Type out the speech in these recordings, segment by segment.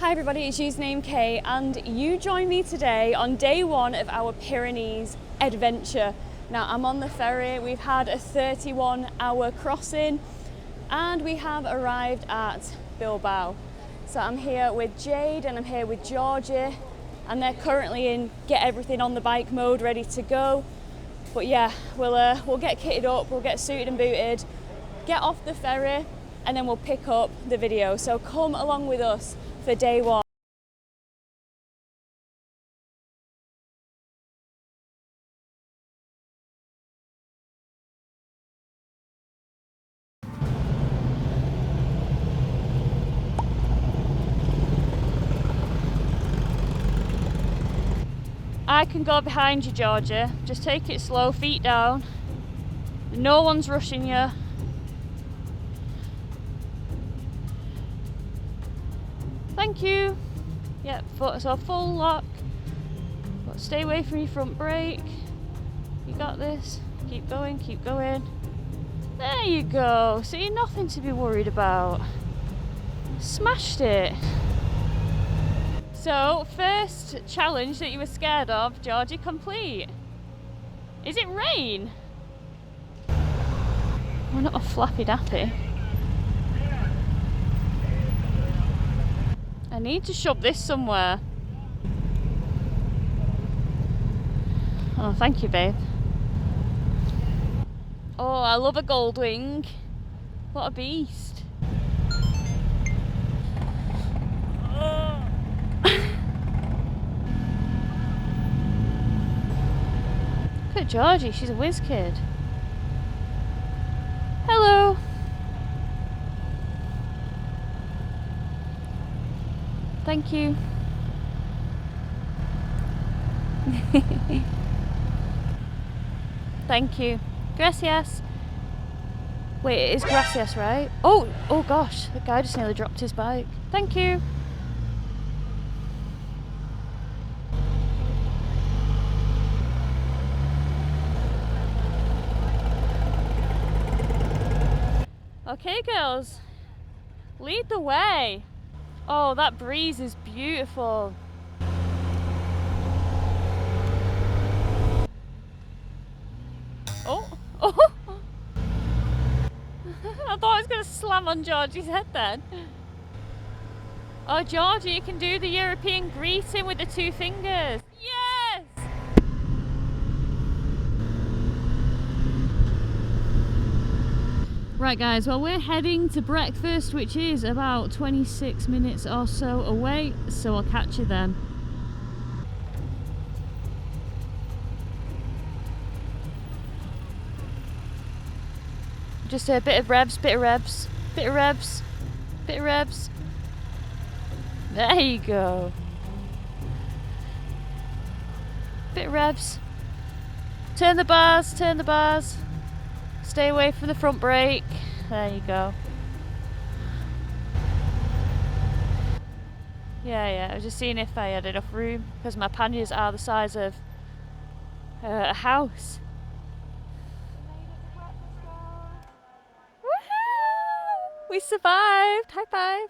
Hi everybody, it's username Kay and you join me today on day one of our Pyrenees adventure. Now I'm on the ferry, we've had a 31-hour crossing and we have arrived at Bilbao. So I'm here with Jade and I'm here with Georgie and they're currently in get everything on the bike mode, ready to go. But yeah, we'll get kitted up, we'll get suited and booted, get off the ferry and then we'll pick up the video. So come along with us for day one. I can go behind you, Georgia. Just take it slow, feet down. No one's rushing you. Thank you. Yep, so full lock. But stay away from your front brake. You got this. Keep going, keep going. There you go. See, nothing to be worried about. Smashed it. So, first challenge that you were scared of, Georgie, complete. Is it rain? We're not a flappy dappy. I need to shove this somewhere. Oh, thank you, babe. Oh, I love a Goldwing. What a beast. Look at Georgie, she's a whiz kid. Hello. Thank you. Thank you. Gracias. Wait, it is gracias, right? Oh gosh, the guy just nearly dropped his bike. Thank you. Okay, girls, lead the way. Oh, that breeze is beautiful. Oh. I thought I was going to slam on Georgie's head then. Oh, Georgie, you can do the European greeting with the two fingers. Yes! Right guys, well we're heading to breakfast, which is about 26 minutes or so away, so I'll catch you then. Just a bit of revs, bit of revs, bit of revs, bit of revs. There you go. Bit of revs. Turn the bars, turn the bars. Stay away from the front brake. There you go. Yeah, I was just seeing if I had enough room because my panniers are the size of a house. Woohoo! We survived! High five!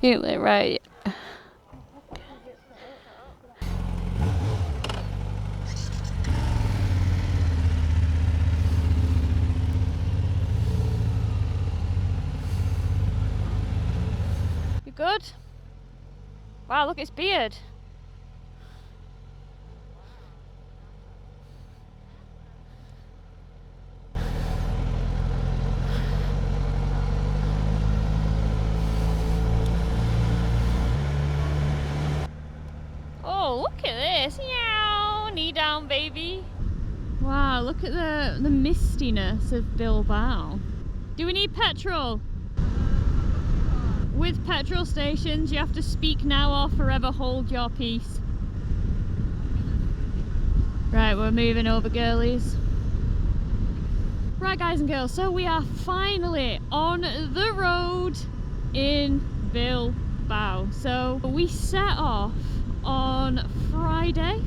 Really, right. Wow, look at his beard. Oh, look at this. Yow, knee down, baby. Wow, look at the mistiness of Bilbao. Do we need petrol? With petrol stations, you have to speak now or forever hold your peace. Right, we're moving over, girlies. Right, guys and girls, so we are finally on the road in Bilbao. So we set off on Friday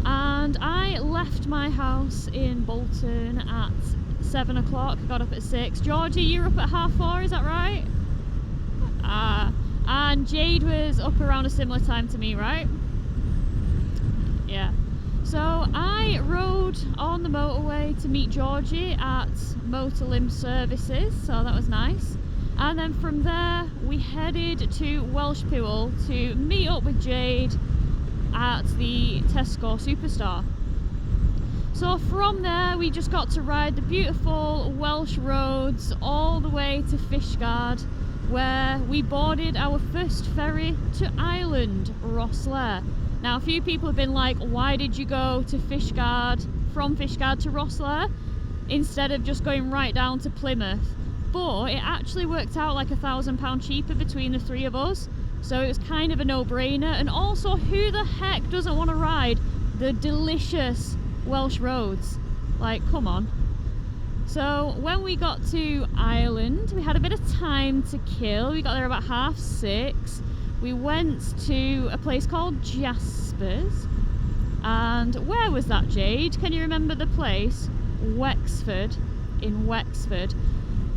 and I left my house in Bolton at 7 o'clock, got up at 6. Georgie, you're up at 4:30, is that right? And Jade was up around a similar time to me, right? Yeah. So I rode on the motorway to meet Georgie at Michelin services, so that was nice. And then from there we headed to Welshpool to meet up with Jade at the Tesco Superstore. So from there we just got to ride the beautiful Welsh roads all the way to Fishguard, where we boarded our first ferry to Ireland, Rosslare. Now a few people have been like, why did you go to Fishguard, from Fishguard to Rosslare, instead of just going right down to Plymouth? But it actually worked out like £1,000 cheaper between the three of us, so it was kind of a no-brainer. And also, who the heck doesn't want to ride the delicious Welsh roads? Like, come on. So when we got to Ireland, we had a bit of time to kill. We got there about 6:30. We went to a place called Jasper's. And where was that, Jade? Can you remember the place? Wexford, in Wexford.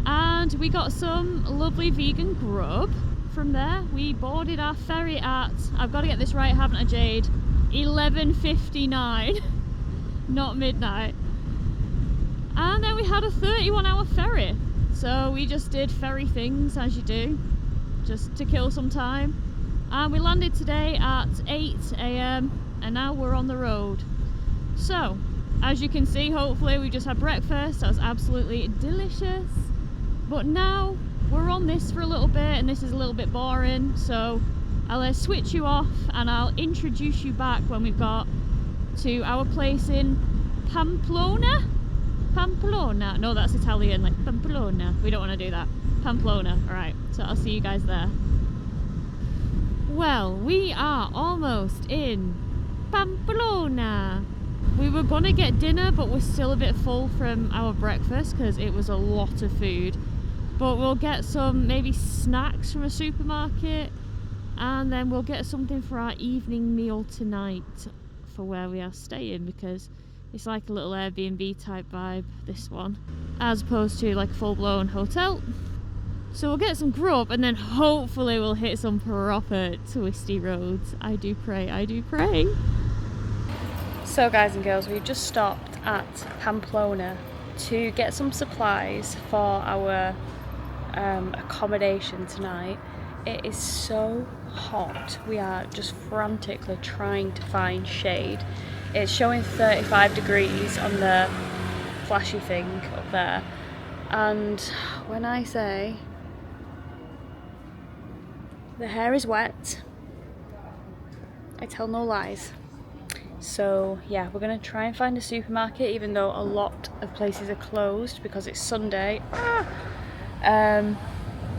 And we got some lovely vegan grub. From there we boarded our ferry at, I've got to get this right, haven't I, Jade? 11:59, not midnight. And then we had a 31-hour ferry. So we just did ferry things, as you do, just to kill some time. And we landed today at 8 AM and now we're on the road. So, as you can see, hopefully we just had breakfast. That was absolutely delicious. But now we're on this for a little bit and this is a little bit boring. So I'll switch you off and I'll introduce you back when we've got to our place in Pamplona? Pamplona? No, that's Italian, like Pamplona. We don't want to do that. Pamplona. Alright, so I'll see you guys there. Well, we are almost in Pamplona. We were gonna get dinner, but we're still a bit full from our breakfast because it was a lot of food. But we'll get some maybe snacks from a supermarket and then we'll get something for our evening meal tonight for where we are staying, because it's like a little Airbnb type vibe, this one, as opposed to like a full-blown hotel. So we'll get some grub and then hopefully we'll hit some proper twisty roads. I do pray, I do pray. So guys and girls, we've just stopped at Pamplona to get some supplies for our accommodation tonight. It is so hot. We are just frantically trying to find shade. It's showing 35 degrees on the flashy thing up there. And when I say the hair is wet, I tell no lies. So yeah, we're gonna try and find a supermarket, even though a lot of places are closed because it's Sunday.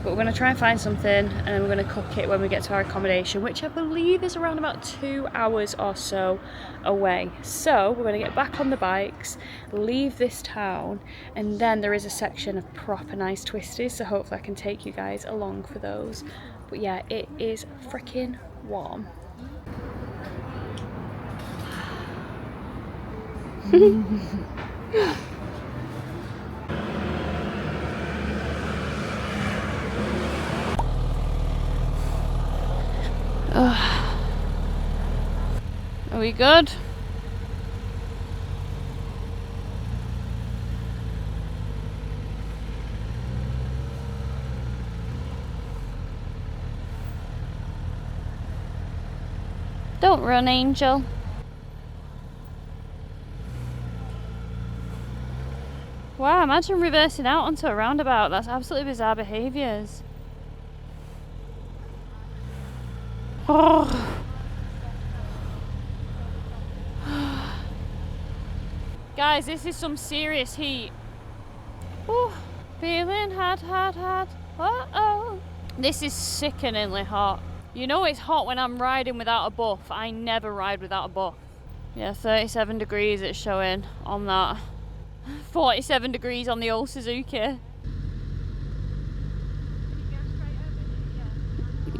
But we're gonna try and find something and then we're gonna cook it when we get to our accommodation, which I believe is around about 2 hours or so away. So we're gonna get back on the bikes, leave this town, and then there is a section of proper nice twisties, so hopefully I can take you guys along for those. But yeah, it is freaking warm. Are we good? Don't run, Angel. Wow, imagine reversing out onto a roundabout. That's absolutely bizarre behaviours. Oh. Guys, this is some serious heat. Ooh, feeling hot, hot, hot. Uh-oh. This is sickeningly hot. You know it's hot when I'm riding without a buff. I never ride without a buff. Yeah, 37 degrees it's showing on that. 47 degrees on the old Suzuki.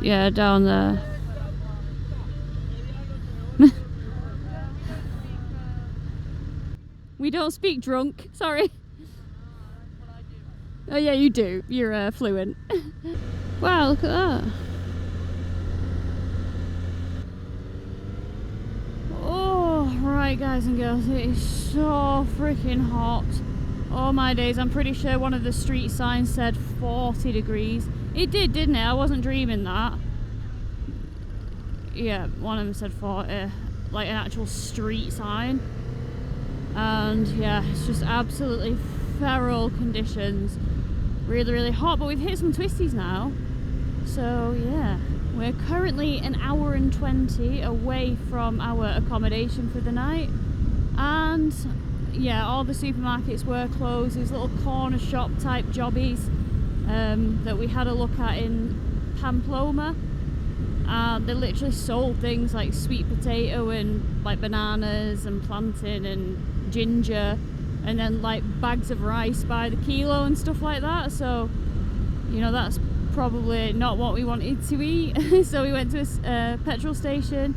Yeah, down there. We don't speak drunk, sorry. Oh yeah, you do. You're fluent. Wow, look at that. Oh, right guys and girls, it is so freaking hot. Oh my days, I'm pretty sure one of the street signs said 40 degrees. It did, didn't it? I wasn't dreaming that. Yeah, one of them said 40, like an actual street sign. And yeah, it's just absolutely feral conditions. Really, really hot, but we've hit some twisties now. So yeah, we're currently an hour and 20 away from our accommodation for the night. And yeah, all the supermarkets were closed. These little corner shop type jobbies that we had a look at in Pamplona. They literally sold things like sweet potato and like bananas and plantain and ginger, and then like bags of rice by the kilo and stuff like that. So you know, that's probably not what we wanted to eat. So we went to a petrol station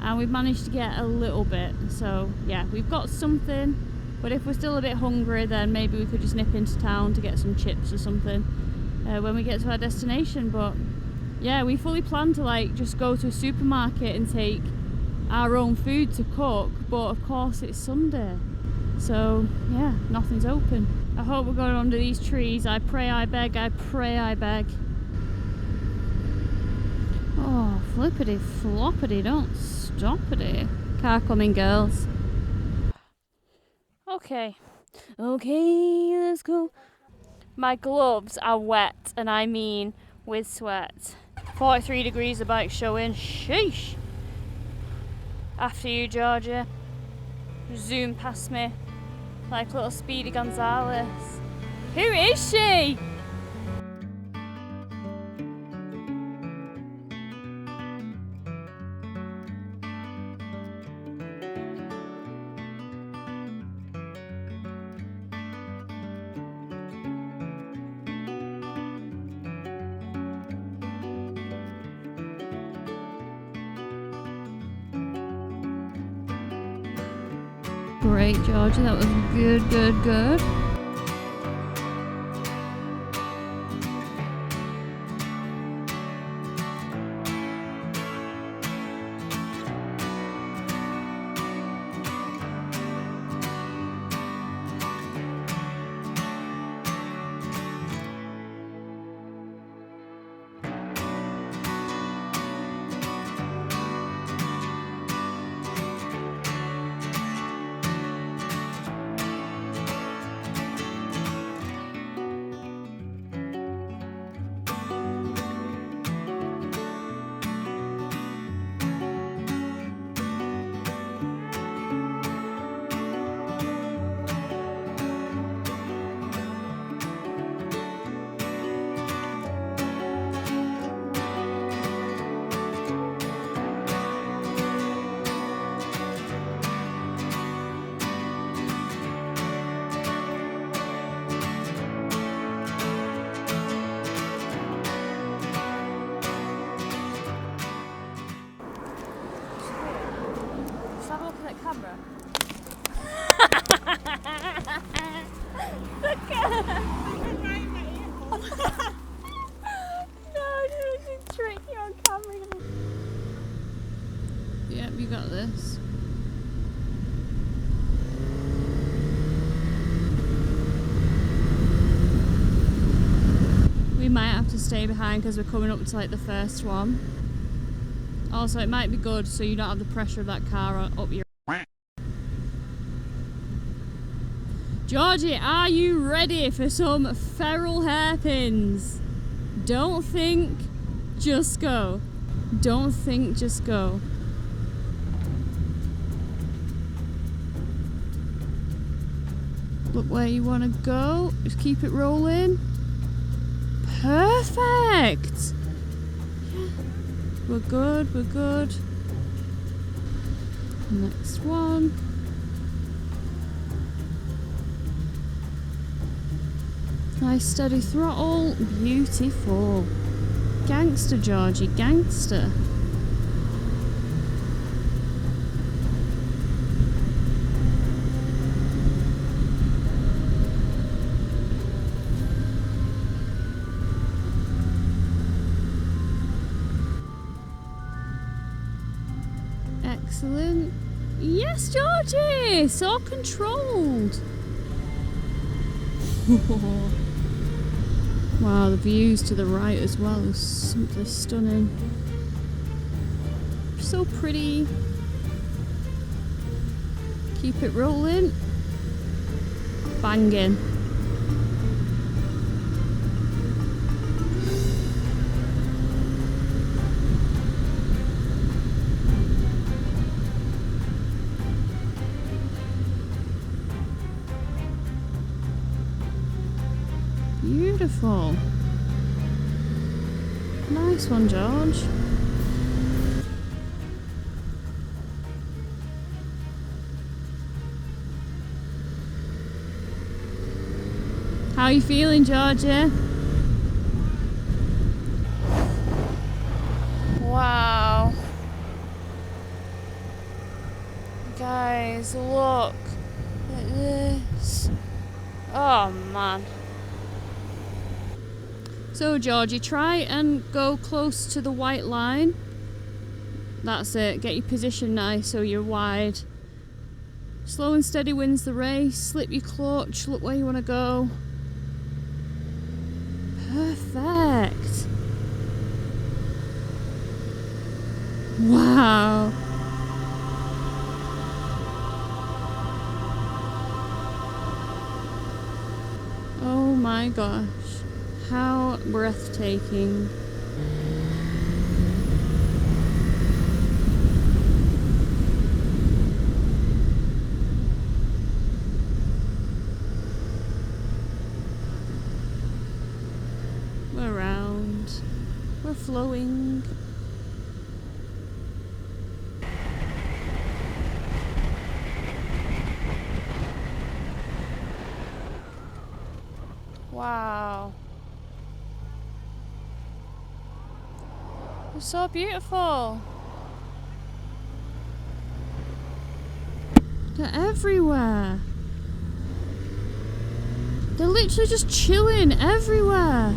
and we've managed to get a little bit. So yeah, we've got something, but if we're still a bit hungry, then maybe we could just nip into town to get some chips or something when we get to our destination. But yeah, we fully plan to like just go to a supermarket and take our own food to cook, but of course it's Sunday, so yeah, nothing's open. I hope we're going under these trees. I pray, I beg, I pray, I beg. Oh, flippity floppity, don't stoppity. Car coming, girls. Okay, let's go. My gloves are wet, and I mean with sweat. 43 degrees the bike's showing. Sheesh. After you, Georgia. Zoom past me like little Speedy Gonzales. Who is she? Great, Georgia, that was good, good, good. Camera. No, just trick you on camera. Yep, you got this. We might have to stay behind because we're coming up to like the first one. Also, it might be good so you don't have the pressure of that car up your... Georgie, are you ready for some feral hairpins? Don't think, just go. Don't think, just go. Look where you want to go. Just keep it rolling. Perfect! Yeah. We're good, we're good. Next one. Nice steady throttle. Beautiful. Gangster, Georgie, gangster. Excellent. Yes, Georgie! So controlled. Wow, the views to the right as well is simply stunning. So pretty. Keep it rolling. Banging. Beautiful. Nice one, George. How are you feeling, Georgia? Wow. Guys, look at this. Oh, man. So Georgie, try and go close to the white line. That's it, get your position nice so you're wide. Slow and steady wins the race. Slip your clutch, look where you want to go. Perfect. Wow. Oh my gosh. How breathtaking. We're around. We're flowing. Wow. It's so beautiful. They're everywhere. They're literally just chilling everywhere.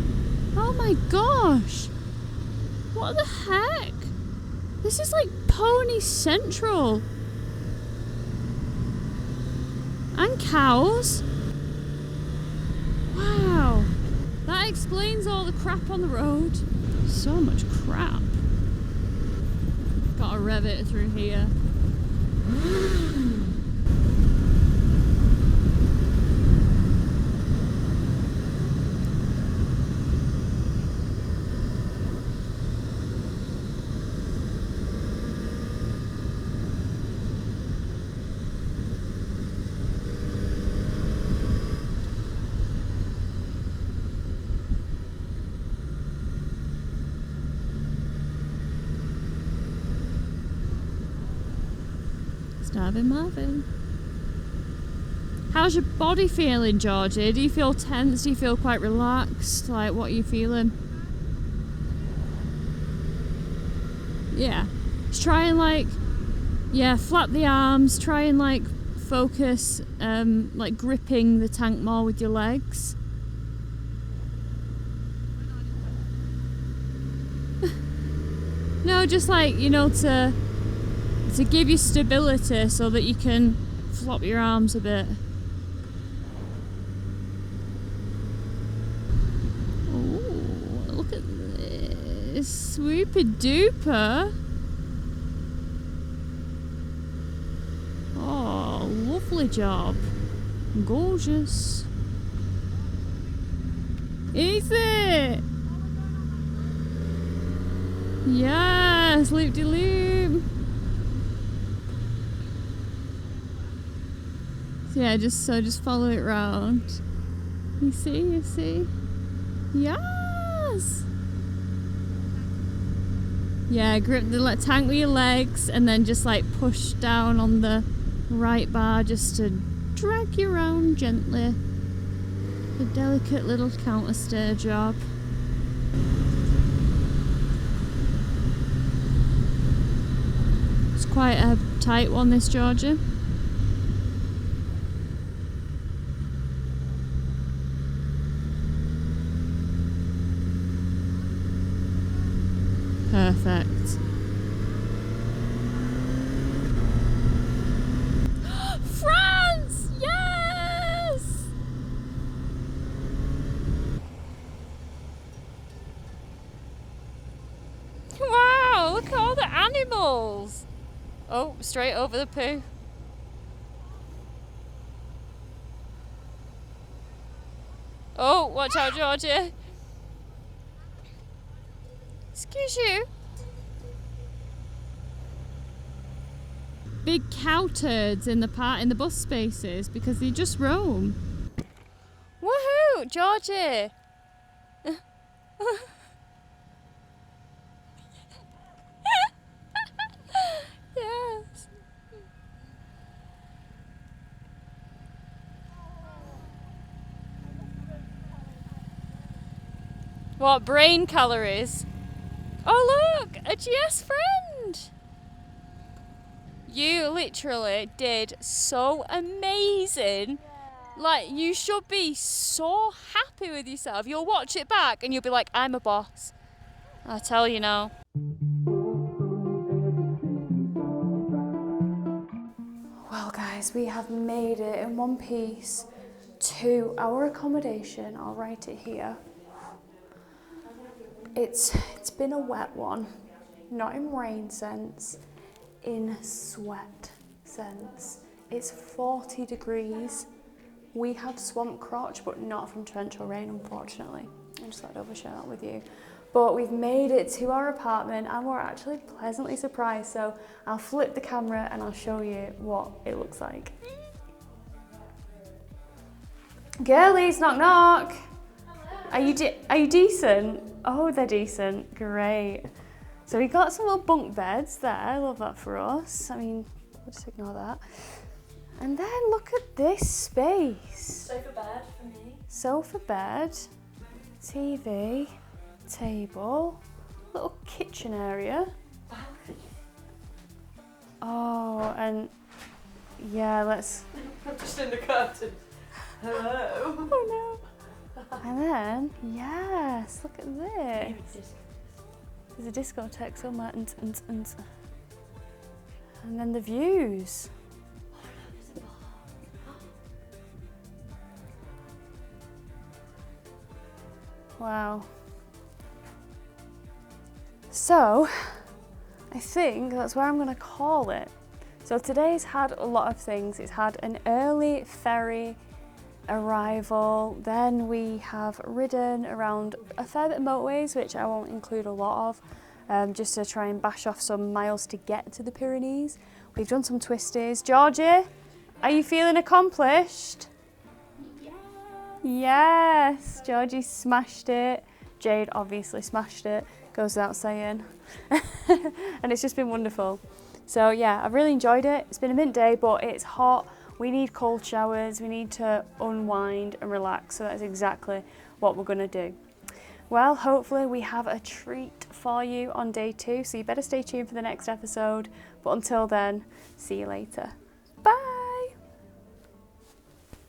Oh my gosh. What the heck? This is like Pony Central. And cows. Wow. That explains all the crap on the road. So much crap. Gotta rev it through here. Marvin. How's your body feeling, Georgie? Do you feel tense? Do you feel quite relaxed? Like, what are you feeling? Yeah. Just try and like, yeah, flap the arms. Try and like focus, like gripping the tank more with your legs. No, just like, you know, to give you stability so that you can flop your arms a bit. Oh, look at this. Swoopy duper. Lovely job. Gorgeous. Is it? Yes, loop-de-loop. So yeah, just follow it round. You see? Yes! Yeah, grip the tank with your legs and then just like push down on the right bar just to drag you around gently. A delicate little counter steer job. It's quite a tight one, this, Georgia. Perfect. France! Yes! Wow, look at all the animals! Oh, straight over the poo. Oh, watch out, Georgia. Excuse you. Big cow turds in the bus spaces because they just roam. Woohoo, Georgie! Yes. What, brain calories? Oh look, a GS friend! You literally did so amazing. Like, you should be so happy with yourself. You'll watch it back and you'll be like, I'm a boss. I tell you now. Well guys, we have made it in one piece to our accommodation. I'll write it here. It's been a wet one, not in rain sense, in sweat sense. It's 40 degrees. We have swamp crotch, but not from torrential rain, unfortunately. I just thought I'd overshare that with you. But we've made it to our apartment and we're actually pleasantly surprised. So I'll flip the camera and I'll show you what it looks like. Girlies, knock knock. Hello. Are you decent? Oh, they're decent. Great. So we got some little bunk beds there. I love that for us. I mean, we'll just ignore that. And then look at this space. Sofa bed for me. Sofa bed, TV, table, little kitchen area. Oh, and yeah, let's... I'm just in the curtain. Hello. Oh no. And then, yes, look at this. There's a discotheque somewhere. And then the views. Wow. So, I think that's where I'm going to call it. So today's had a lot of things. It's had an early ferry arrival, then we have ridden around a fair bit of motorways, which I won't include a lot of, just to try and bash off some miles to get to the Pyrenees. We've done some twisties. Georgie, are you feeling accomplished? Yeah. Yes, Georgie smashed it. Jade obviously smashed it, goes without saying. And it's just been wonderful. So yeah, I've really enjoyed it. It's been a mint day, but it's hot. We need cold showers, we need to unwind and relax, so that's exactly what we're going to do. Well, hopefully we have a treat for you on day 2, so you better stay tuned for the next episode, but until then, see you later.